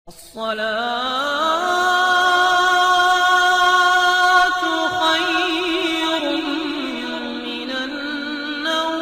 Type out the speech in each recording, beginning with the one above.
الصلاة خير من النوم۔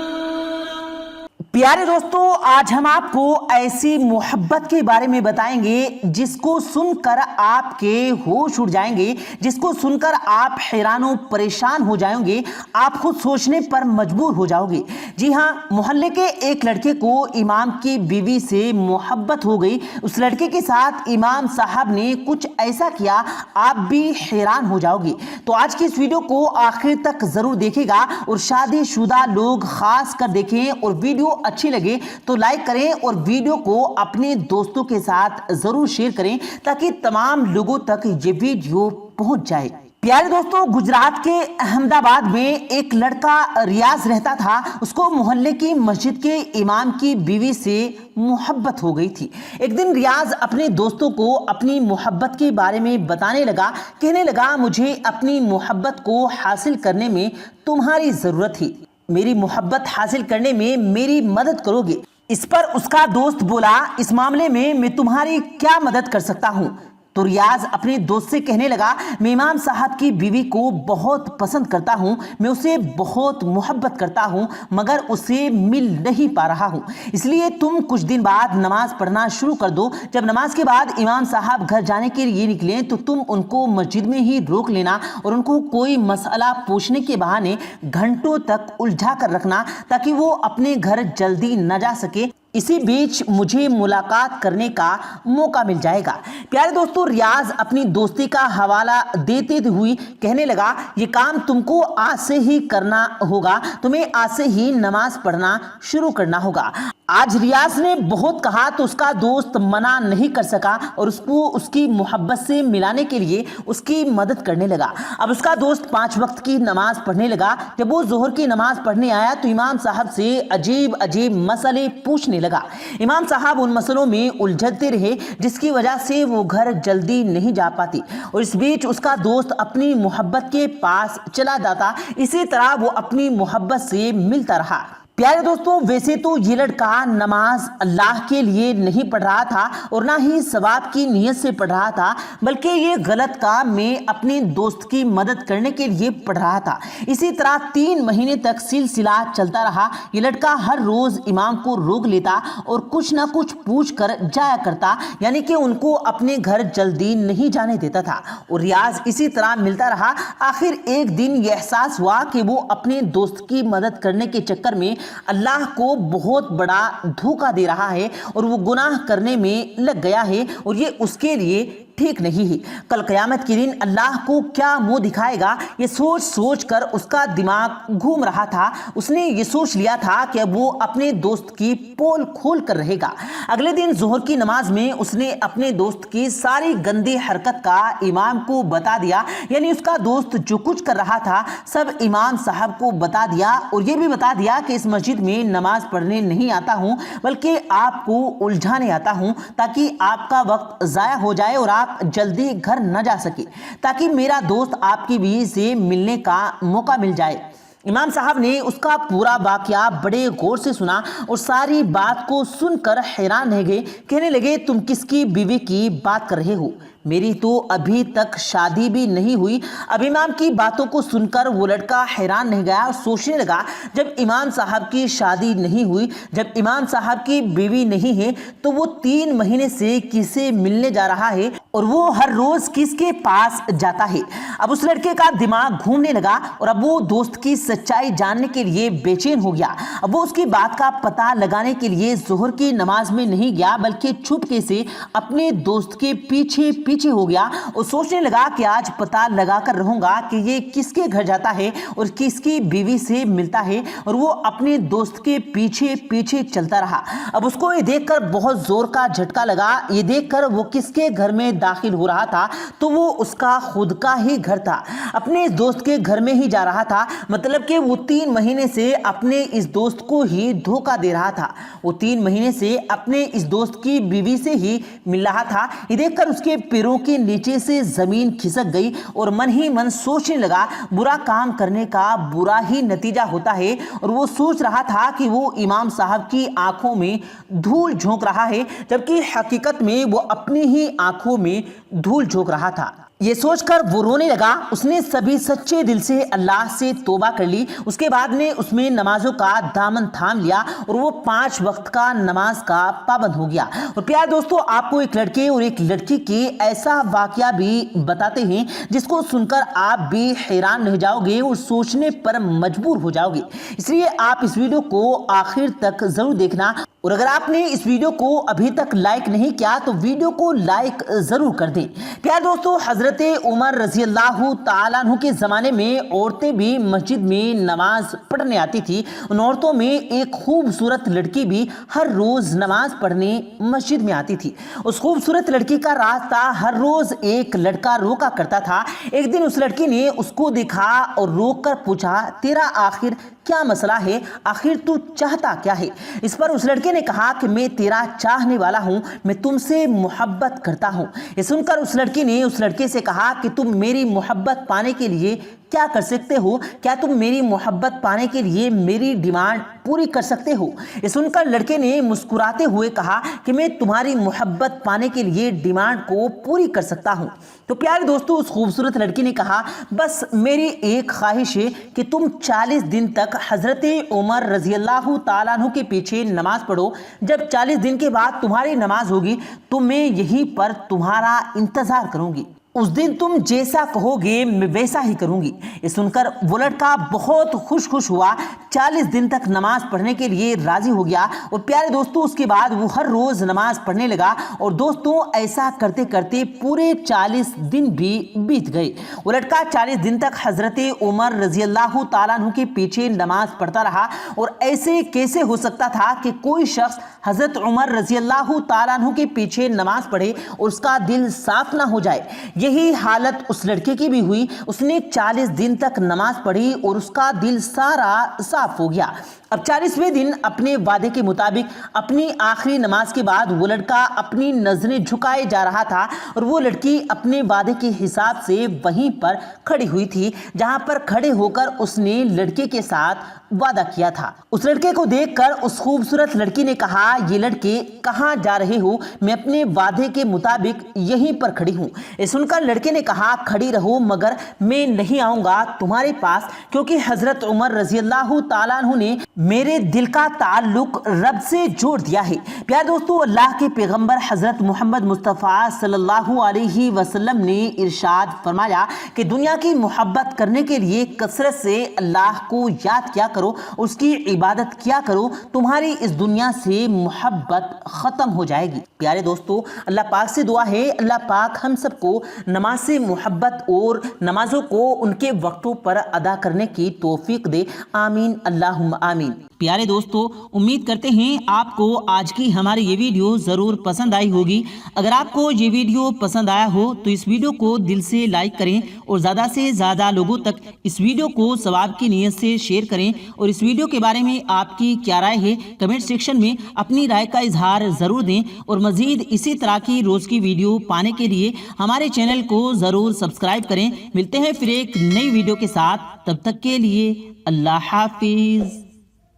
پیارے دوستو، آج ہم آپ کو ایسی محبت کے بارے میں بتائیں گے جس کو سن کر آپ کے ہوش اڑ جائیں گے، جس کو سن کر آپ حیران و پریشان ہو جائیں گے، آپ خود سوچنے پر مجبور ہو جاؤ گے۔ جی ہاں، محلے کے ایک لڑکے کو امام کی بیوی سے محبت ہو گئی۔ اس لڑکے کے ساتھ امام صاحب نے کچھ ایسا کیا، آپ بھی حیران ہو جاؤ گے۔ تو آج کی اس ویڈیو کو آخر تک ضرور دیکھے گا اور شادی شدہ لوگ خاص کر دیکھیں، اور ویڈیو اچھی لگے تو لائک کریں اور ویڈیو کو اپنے دوستوں کے ساتھ ضرور شیئر کریں تاکہ تمام لوگوں تک یہ ویڈیو پہنچ جائے۔ پیارے دوستوں، گجرات کے احمد آباد میں ایک لڑکا ریاض رہتا تھا۔ اس کو محلے کی مسجد کے امام کی بیوی سے محبت ہو گئی تھی۔ ایک دن ریاض اپنے دوستوں کو اپنی محبت کے بارے میں بتانے لگا، کہنے لگا مجھے اپنی محبت کو حاصل کرنے میں تمہاری ضرورت ہے، میری محبت حاصل کرنے میں میری مدد کرو گے؟ اس پر اس کا دوست بولا، اس معاملے میں تمہاری کیا مدد کر سکتا ہوں؟ تو ریاض اپنے دوست سے کہنے لگا، میں امام صاحب کی بیوی کو بہت پسند کرتا ہوں، میں اسے بہت محبت کرتا ہوں، مگر اسے مل نہیں پا رہا ہوں، اس لیے تم کچھ دن بعد نماز پڑھنا شروع کر دو۔ جب نماز کے بعد امام صاحب گھر جانے کے لیے نکلیں تو تم ان کو مسجد میں ہی روک لینا اور ان کو کوئی مسئلہ پوچھنے کے بہانے گھنٹوں تک الجھا کر رکھنا تاکہ وہ اپنے گھر جلدی نہ جا سکے۔ اسی بیچ مجھے ملاقات کرنے کا موقع مل جائے گا۔ پیارے دوستو، ریاض اپنی دوستی کا حوالہ دیتے ہوئے کہنے لگا، یہ کام تم کو آج سے ہی کرنا ہوگا، تمہیں آج سے ہی نماز پڑھنا شروع کرنا ہوگا۔ آج ریاض نے بہت کہا تو اس کا دوست منع نہیں کر سکا اور اس کو اس کی محبت سے ملانے کے لیے اس کی مدد کرنے لگا۔ اب اس کا دوست 5 وقت کی نماز پڑھنے لگا۔ جب وہ ظہر کی نماز پڑھنے آیا تو امام صاحب سے عجیب عجیب مسئلے پوچھنے لگا۔ امام صاحب ان مسئلوں میں الجھتے رہے جس کی وجہ سے وہ گھر جلدی نہیں جا پاتی، اور اس بیچ اس کا دوست اپنی محبت کے پاس چلا جاتا۔ اسی طرح وہ اپنی محبت سے ملتا رہا۔ پیارے دوستوں، ویسے تو یہ لڑکا نماز اللہ کے لیے نہیں پڑھ رہا تھا اور نہ ہی ثواب کی نیت سے پڑھ رہا تھا، بلکہ یہ غلط کام میں اپنے دوست کی مدد کرنے کے لیے پڑھ رہا تھا۔ اسی طرح 3 مہینے تک سلسلہ چلتا رہا۔ یہ لڑکا ہر روز امام کو روک لیتا اور کچھ نہ کچھ پوچھ کر جایا کرتا، یعنی کہ ان کو اپنے گھر جلدی نہیں جانے دیتا تھا، اور ریاض اسی طرح ملتا رہا۔ آخر ایک دن یہ احساس ہوا کہ وہ اپنے دوست کی مدد کرنے کے چکر میں اللہ کو بہت بڑا دھوکہ دے رہا ہے اور وہ گناہ کرنے میں لگ گیا ہے، اور یہ اس کے لیے ٹھیک نہیں ہے۔ کل قیامت کے دن اللہ کو کیا منہ دکھائے گا، یہ سوچ سوچ کر اس کا دماغ گھوم رہا تھا۔ اس نے یہ سوچ لیا تھا کہ وہ اپنے دوست کی پول کھول کر رہے گا۔ اگلے دن ظہر کی نماز میں اس نے اپنے دوست کی ساری گندی حرکت کا امام کو بتا دیا، یعنی اس کا دوست جو کچھ کر رہا تھا سب امام صاحب کو بتا دیا، اور یہ بھی بتا دیا کہ اس مسجد میں نماز پڑھنے نہیں آتا ہوں بلکہ آپ کو الجھانے آتا ہوں تاکہ آپ کا وقت ضائع ہو جائے اور آپ جلدی گھر نہ جا سکے، تاکہ میرا دوست آپ کی بیوی سے ملنے کا موقع مل جائے۔ امام صاحب نے اس کا پورا واقعہ بڑے غور سے سنا اور ساری بات کو سن کر حیران رہ گئے۔ کہنے لگے، تم کس کی بیوی کی بات کر رہے ہو؟ میری تو ابھی تک شادی بھی نہیں ہوئی۔ اب امام کی باتوں کو سن کر وہ لڑکا حیران رہ گیا اور سوچنے لگا، جب امام صاحب کی شادی نہیں ہوئی، جب امام صاحب کی بیوی نہیں ہے، تو وہ 3 مہینے سے کسے ملنے جا رہا ہے اور وہ ہر روز کس کے پاس جاتا ہے؟ اب اس لڑکے کا دماغ گھومنے لگا اور اب وہ دوست کی سچائی جاننے کے لیے بے چین ہو گیا۔ اب وہ اس کی بات کا پتہ لگانے کے لیے ظہر کی نماز میں نہیں گیا بلکہ چھپکے سے اپنے دوست کے پیچھے ہو گیا اور سوچنے لگا کہ آج پتہ لگا کر رہوں گا کہ یہ کس کے گھر جاتا ہے اور کس کی بیوی سے ملتا ہے، اور وہ اپنے دوست کے پیچھے چلتا رہا۔ اب اس کو یہ دیکھ کر بہت زور کا جھٹکا لگا، یہ دیکھ کر وہ کس کے گھر میں داخل ہو رہا تھا تو وہ اس کا خود کا ہی گھر تھا، اپنے اس دوست کے گھر میں ہی جا رہا تھا، مطلب کہ وہ 3 مہینے سے اپنے اس دوست کو ہی دھوکہ دے رہا تھا، وہ 3 مہینے سے اپنے اس دوست کی بیوی سے ہی مل رہا تھا۔ یہ دیکھ کر اس کے پیروں کے نیچے سے زمین کھسک گئی اور من ہی من سوچنے لگا برا کام کرنے کا برا ہی نتیجہ ہوتا ہے، اور وہ سوچ رہا تھا کہ وہ امام صاحب کی آنکھوں میں دھول جھونک رہا ہے، جبکہ حقیقت میں وہ اپنی ہی آنکھوں میں دھول جھونک رہا تھا۔ یہ سوچ کر وہ رونے لگا۔ اس نے سبھی سچے دل سے اللہ سے توبہ کر لی، اس کے بعد نے اس میں نمازوں کا دامن تھام لیا اور وہ 5 وقت کا نماز کا پابند ہو گیا۔ اور پیارے دوستو، آپ کو ایک لڑکے اور ایک لڑکی کے ایسا واقعہ بھی بتاتے ہیں جس کو سن کر آپ بھی حیران رہ جاؤ گے اور سوچنے پر مجبور ہو جاؤ گے، اس لیے آپ اس ویڈیو کو آخر تک ضرور دیکھنا، اور اگر آپ نے اس ویڈیو کو ابھی تک لائک نہیں کیا تو ویڈیو کو لائک ضرور کر دیں۔ پیارے دوستو، حضرت عمر رضی اللہ تعالیٰ عنہ کے زمانے میں عورتیں بھی مسجد میں نماز پڑھنے آتی تھی۔ ان عورتوں میں ایک خوبصورت لڑکی بھی ہر روز نماز پڑھنے مسجد میں آتی تھی۔ اس خوبصورت لڑکی کا راستہ ہر روز ایک لڑکا روکا کرتا تھا۔ ایک دن اس لڑکی نے اس کو دیکھا اور روک کر پوچھا، تیرا آخر کیا مسئلہ ہے؟ آخر تو چاہتا کیا ہے؟ اس پر اس لڑکے نے کہا کہ میں تیرا چاہنے والا ہوں، میں تم سے محبت کرتا ہوں۔ یہ سن کر اس لڑکی نے اس لڑکے سے کہا کہ تم میری محبت پانے کے لیے کیا کر سکتے ہو؟ کیا تم میری محبت پانے کے لیے میری ڈیمانڈ پوری کر سکتے ہو؟ یہ سن کر لڑکے نے مسکراتے ہوئے کہا کہ میں تمہاری محبت پانے کے لیے ڈیمانڈ کو پوری کر سکتا ہوں۔ تو پیارے دوستو، اس خوبصورت لڑکی نے کہا، بس میری ایک خواہش ہے کہ تم 40 دن تک حضرت عمر رضی اللہ تعالیٰ عنہ کے پیچھے نماز پڑھو۔ جب 40 دن کے بعد تمہاری نماز ہوگی تو میں یہیں پر تمہارا انتظار کروں گی، اس دن تم جیسا کہو گے میں ویسا ہی کروں گی۔ یہ سن کر وہ لڑکا بہت خوش ہوا، 40 دن تک نماز پڑھنے کے لیے راضی ہو گیا، اور پیارے دوستو اس کے بعد وہ ہر روز نماز پڑھنے لگا، اور دوستوں ایسا کرتے کرتے پورے 40 دن بھی بیت گئے۔ وہ لڑکا 40 دن تک حضرت عمر رضی اللہ تعالیٰ عنہ کے پیچھے نماز پڑھتا رہا، اور ایسے کیسے ہو سکتا تھا کہ کوئی شخص حضرت عمر رضی اللہ تعالیٰ عنہ کے پیچھے نماز پڑھے اور اس کا دل صاف نہ ہو جائے؟ یہی حالت اس لڑکے کی بھی ہوئی، اس نے 40 دن تک نماز پڑھی اور اس کا دل سارا صاف ہو گیا۔ اب 40ویں دن اپنے وعدے کے مطابق اپنی آخری نماز کے بعد وہ لڑکا اپنی نظریں جھکائے جا رہا تھا، اور وہ لڑکی اپنے وعدے کے حساب سے وہیں پر کھڑی ہوئی تھی جہاں پر کھڑے ہو کر اس نے لڑکے کے ساتھ وعدہ کیا تھا۔ اس لڑکے کو دیکھ کر اس خوبصورت لڑکی نے کہا، یہ لڑکے کہاں جا رہے ہو؟ میں اپنے وعدے کے مطابق یہیں پر کھڑی ہوں۔ یہ سن کر لڑکے نے کہا، کھڑی رہو مگر میں نہیں آؤں گا تمہارے پاس، کیونکہ حضرت عمر رضی اللہ تعالیٰ عنہ نے میرے دل کا تعلق رب سے جوڑ دیا ہے۔ پیارے دوستو، اللہ کے پیغمبر حضرت محمد مصطفیٰ صلی اللہ علیہ وسلم نے ارشاد فرمایا کہ دنیا کی محبت کرنے کے لیے کثرت سے اللہ کو یاد کیا کرو، اس کی عبادت کیا کرو، تمہاری اس دنیا سے محبت ختم ہو جائے گی۔ پیارے دوستو، اللہ پاک سے دعا ہے اللہ پاک ہم سب کو نماز سے محبت اور نمازوں کو ان کے وقتوں پر ادا کرنے کی توفیق دے، آمین اللہم آمین۔ پیارے دوستو، امید کرتے ہیں آپ کو آج کی ہماری یہ ویڈیو ضرور پسند آئی ہوگی۔ اگر آپ کو یہ ویڈیو پسند آیا ہو تو اس ویڈیو کو دل سے لائک کریں اور زیادہ سے زیادہ لوگوں تک اس ویڈیو کو ثواب کی نیت سے شیئر کریں، اور اس ویڈیو کے بارے میں آپ کی کیا رائے ہے کمنٹ سیکشن میں اپنی رائے کا اظہار ضرور دیں، اور مزید اسی طرح کی روز کی ویڈیو پانے کے لیے ہمارے چینل کو ضرور سبسکرائب کریں۔ ملتے ہیں پھر ایک نئی ویڈیو کے ساتھ، تب تک کے لیے اللہ حافظ۔